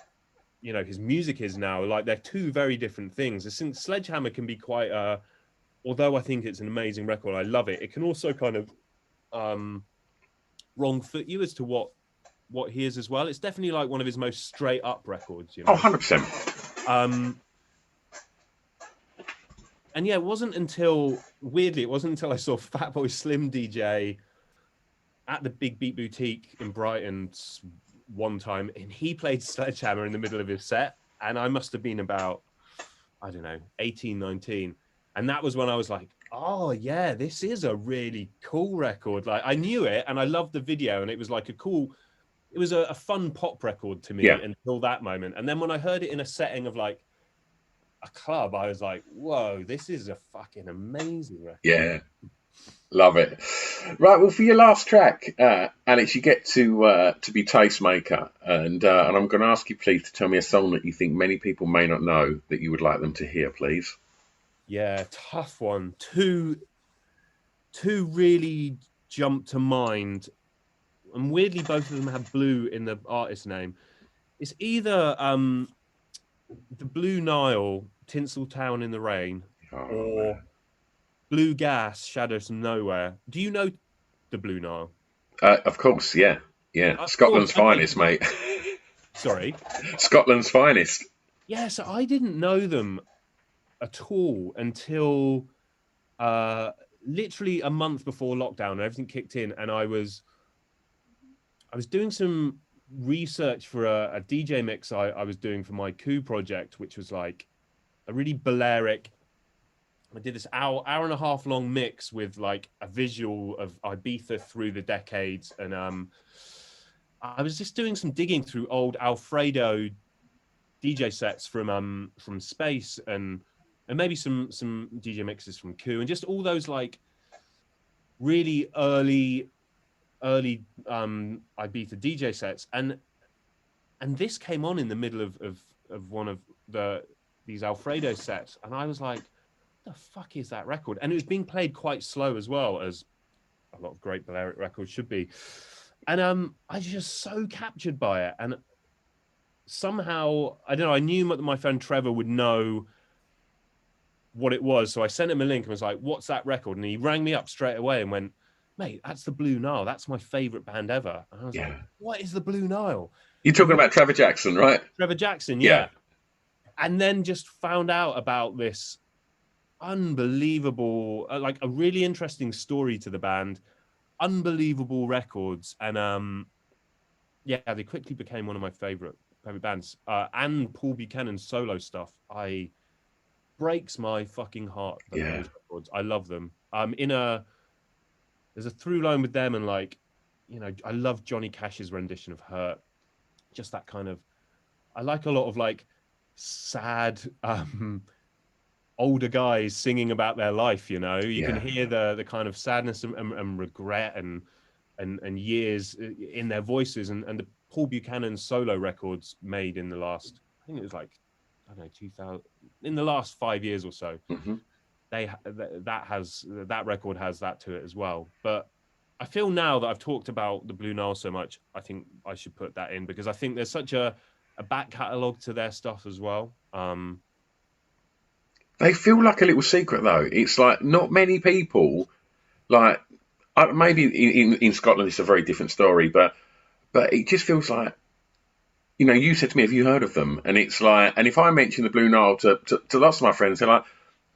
you know, his music is now, like they're two very different things. Since Sledgehammer can be quite although I think it's an amazing record, I love it, it can also kind of wrong foot you as to what he is as well. It's definitely like one of his most straight up records, you oh, know. 100%. um and yeah, it wasn't until I saw Fatboy Slim DJ at the Big Beat Boutique in Brighton one time, and he played Sledgehammer in the middle of his set, and I must have been about, I don't know, 18, 19. And that was when I was like, oh yeah, this is a really cool record. Like I knew it and I loved the video, and it was like it was a fun pop record to me Yeah, until that moment. And then when I heard it in a setting of like a club, I was like, whoa, this is a fucking amazing record. yeah. Love it. Right, well, for your last track, Alex, you get to be tastemaker, and I'm going to ask you, please, to tell me a song that you think many people may not know that you would like them to hear, please. Yeah, tough one. Two really jump to mind, and weirdly, both of them have Blue in the artist name. It's either the Blue Nile, Tinseltown in the Rain, Oh, or man. Blue Gas, Shadows from Nowhere. Do you know the Blue Nile? Of course, yeah, yeah. Of course. Scotland's Okay. finest, mate. Sorry. Scotland's finest. Yeah, so I didn't know them at all until literally a month before lockdown and everything kicked in, and I was doing some research for a DJ mix I was doing for my coup project, which was like a really Balearic. I did this hour and a half long mix with like a visual of Ibiza through the decades, and I was just doing some digging through old Alfredo DJ sets from Space and maybe some DJ mixes from Coup, and just all those like really early Ibiza DJ sets, and this came on in the middle of one of these Alfredo sets, and I was like, what the fuck is that record? And it was being played quite slow as well, as a lot of great Balearic records should be. And I was just so captured by it, and somehow, I don't know, I knew that my friend Trevor would know what it was, so I sent him a link and was like, what's that record? And he rang me up straight away and went, mate, that's the Blue Nile. That's my favorite band ever. And I was like, Yeah. what is the Blue Nile? You're And talking about Trevor Jackson, right? Trevor Jackson, Yeah. yeah. And then just found out about this unbelievable, like a really interesting story to the band, unbelievable records. And yeah, they quickly became one of my favorite bands. And Paul Buchanan's solo stuff, breaks my fucking heart that Yeah. those records. I love them. There's a through line with them, and like, you know, I love Johnny Cash's rendition of Hurt. Just that kind of, I like a lot of like sad older guys singing about their life, you know. You can Yeah. hear the kind of sadness and regret and years in their voices, and the Paul Buchanan solo records made in the last, I think it was like, I don't know, 2000, in the last 5 years or so, Hmm. that record has that to it as well. But I feel now that I've talked about the Blue Nile so much, I think I should put that in, because I think there's such a back catalogue to their stuff as well. They feel like a little secret, though. It's like not many people, like, maybe in Scotland it's a very different story, but it just feels like, you know, you said to me, have you heard of them? And it's like, and if I mention the Blue Nile to lots of my friends, they're like,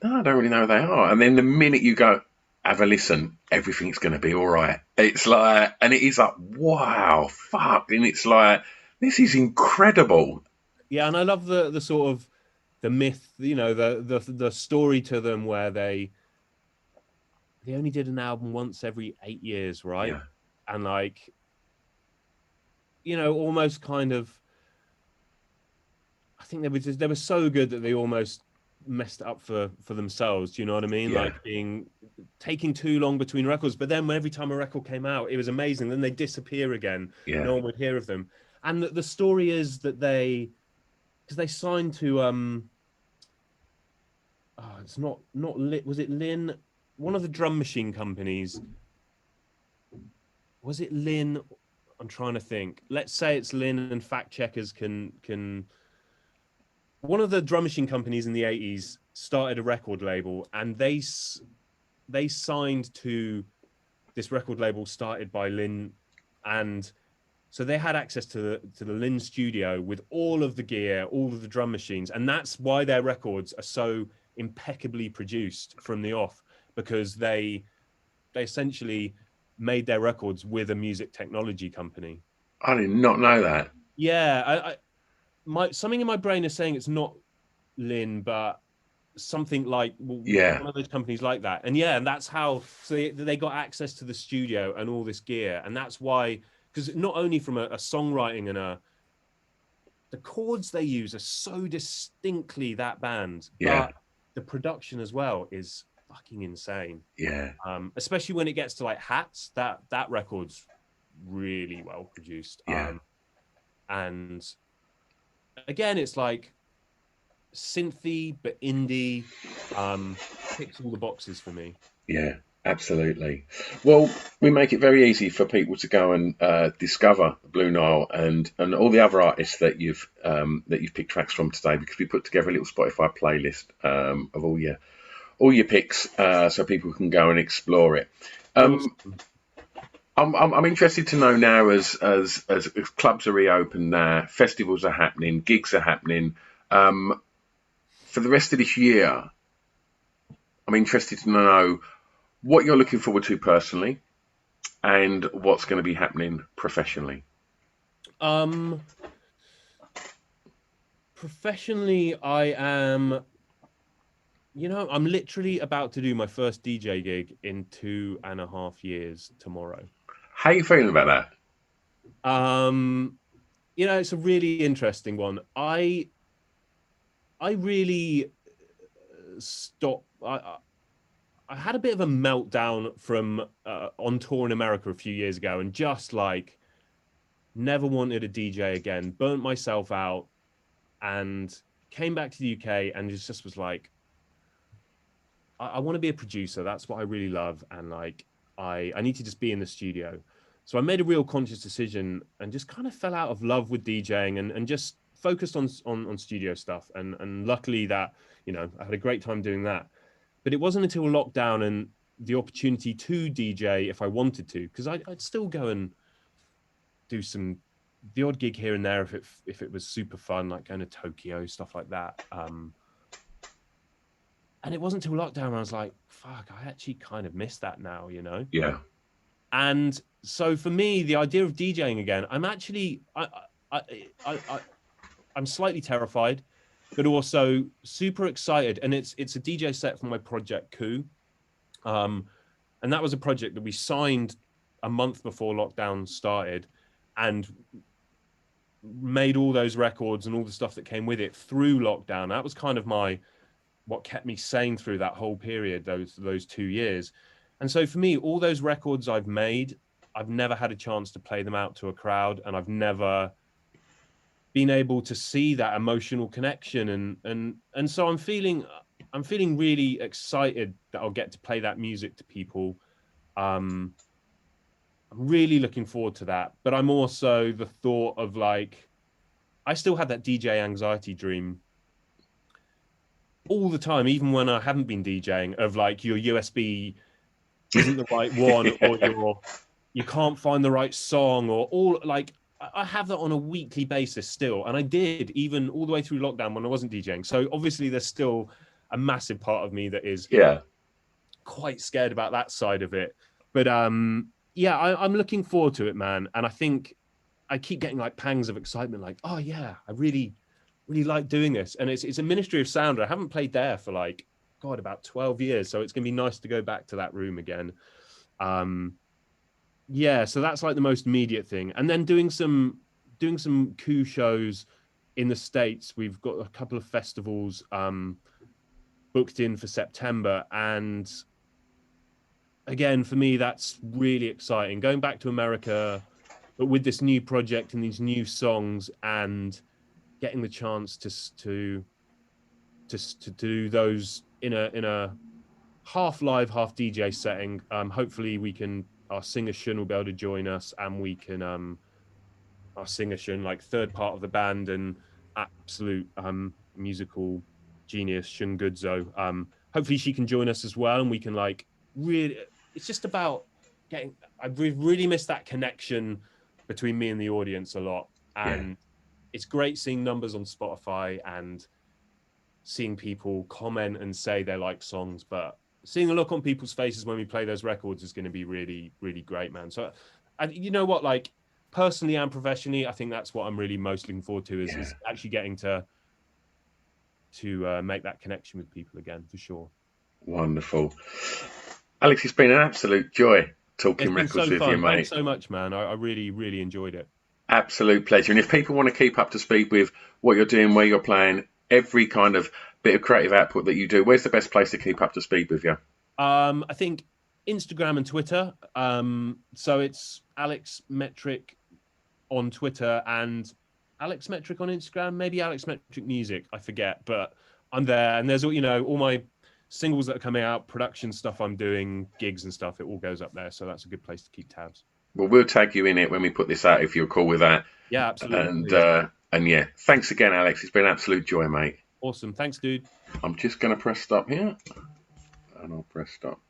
no, I don't really know who they are. And then the minute you go, have a listen, everything's going to be all right. It's like, and it is like, wow, fuck. And it's like, this is incredible. Yeah, and I love the sort of the myth, you know, the story to them where they only did an album once every 8 years, right? Yeah, And like, you know, almost kind of, I think they were so good that they almost messed it up for themselves. Do you know what I mean? yeah, Like taking too long between records, but then every time a record came out, it was amazing. Then they disappear again. yeah. No one would hear of them. And the story is that because they signed to it's not lit. Was it Lynn? One of the drum machine companies. Was it Lynn? I'm trying to think. Let's say it's Lynn, and fact checkers can. One of the drum machine companies in the 80s started a record label, and they signed to this record label started by Lynn, and so they had access to the Lynn studio with all of the gear, all of the drum machines, and that's why their records are so impeccably produced from the off, because they essentially made their records with a music technology company. I did not know that. Yeah, something in my brain is saying it's not Lynn, but something like Yeah, one of those companies like that. And yeah, and that's how so they got access to the studio and all this gear, and that's why, because not only from a songwriting and the chords they use are so distinctly that band, yeah, but the production as well is fucking insane. yeah, Especially when it gets to like Hats, that record's really well produced. yeah, And again, it's like synthy but indie, ticks all the boxes for me. yeah. Absolutely. Well, we make it very easy for people to go and discover Blue Nile and all the other artists that you've picked tracks from today, because we put together a little Spotify playlist of all your picks, so people can go and explore it. Awesome. I'm interested to know now, as clubs are reopened now, festivals are happening, gigs are happening. For the rest of this year, I'm interested to know what you're looking forward to personally and what's going to be happening professionally. Professionally, I am, you know, I'm literally about to do my first DJ gig in 2.5 years tomorrow. How are you feeling about that? You know, it's a really interesting one. I really stopped. I had a bit of a meltdown from on tour in America a few years ago, and just like never wanted a DJ again. Burnt myself out, and came back to the UK, and just was like, I want to be a producer. That's what I really love, and like I need to just be in the studio. So I made a real conscious decision and just kind of fell out of love with DJing and just focused on studio stuff. And luckily that, you know, I had a great time doing that. But it wasn't until lockdown and the opportunity to DJ if I wanted to, because I'd still go and do the odd gig here and there if it was super fun, like going to Tokyo, stuff like that. And it wasn't until lockdown I was like, fuck, I actually kind of miss that now, you know? Yeah. And so for me, the idea of DJing again, I'm actually I'm slightly terrified, but also super excited. And it's a DJ set for my project Coup. And that was a project that we signed a month before lockdown started and made all those records and all the stuff that came with it through lockdown. That was kind of what kept me sane through that whole period, those 2 years. And so for me, all those records I've made, I've never had a chance to play them out to a crowd, and I've never been able to see that emotional connection. And so I'm feeling really excited that I'll get to play that music to people. I'm really looking forward to that. But I'm also the thought of like, I still have that DJ anxiety dream all the time, even when I haven't been DJing, of like your USB isn't the right one, or you can't find the right song, or all like I have that on a weekly basis still. And I did even all the way through lockdown when I wasn't DJing. So obviously there's still a massive part of me that is quite scared about that side of it. But yeah, I'm looking forward to it, man. And I think I keep getting like pangs of excitement, like, oh yeah, I really like doing this. And it's a Ministry of Sound. I haven't played there for like, God, about 12 years. So it's going to be nice to go back to that room again. Yeah, so that's like the most immediate thing. And then doing some Coup shows in the States. We've got a couple of festivals booked in for September. And again, for me, that's really exciting. Going back to America, but with this new project and these new songs, and getting the chance to do those in a half live, half DJ setting. Hopefully our singer Shun will be able to join us, and we can our singer Shun, like third part of the band and absolute musical genius Shun Goodzo. Hopefully she can join us as well, and we can like really. It's just about getting. I've really missed that connection between me and the audience a lot, and it's great seeing numbers on Spotify and seeing people comment and say they like songs, but seeing the look on people's faces when we play those records is going to be really, really great, man. So, you know what, like personally and professionally, I think that's what I'm really most looking forward to is actually getting to make that connection with people again, for sure. Wonderful. Alex, it's been an absolute joy talking records with you, mate. Thanks so much, man. I really, really enjoyed it. Absolute pleasure. And if people want to keep up to speed with what you're doing, where you're playing, every kind of bit of creative output that you do, where's the best place to keep up to speed with you? I think Instagram and Twitter. So it's Alex Metric on Twitter and Alex Metric on Instagram, maybe Alex Metric Music, I forget, but I'm there. And there's all my singles that are coming out, production stuff I'm doing, gigs and stuff, it all goes up there. So that's a good place to keep tabs. Well, we'll tag you in it when we put this out if you're cool with that. Yeah, absolutely. And yeah, thanks again, Alex. It's been an absolute joy, mate. Awesome. Thanks, dude. I'm just going to press stop here. And I'll press stop.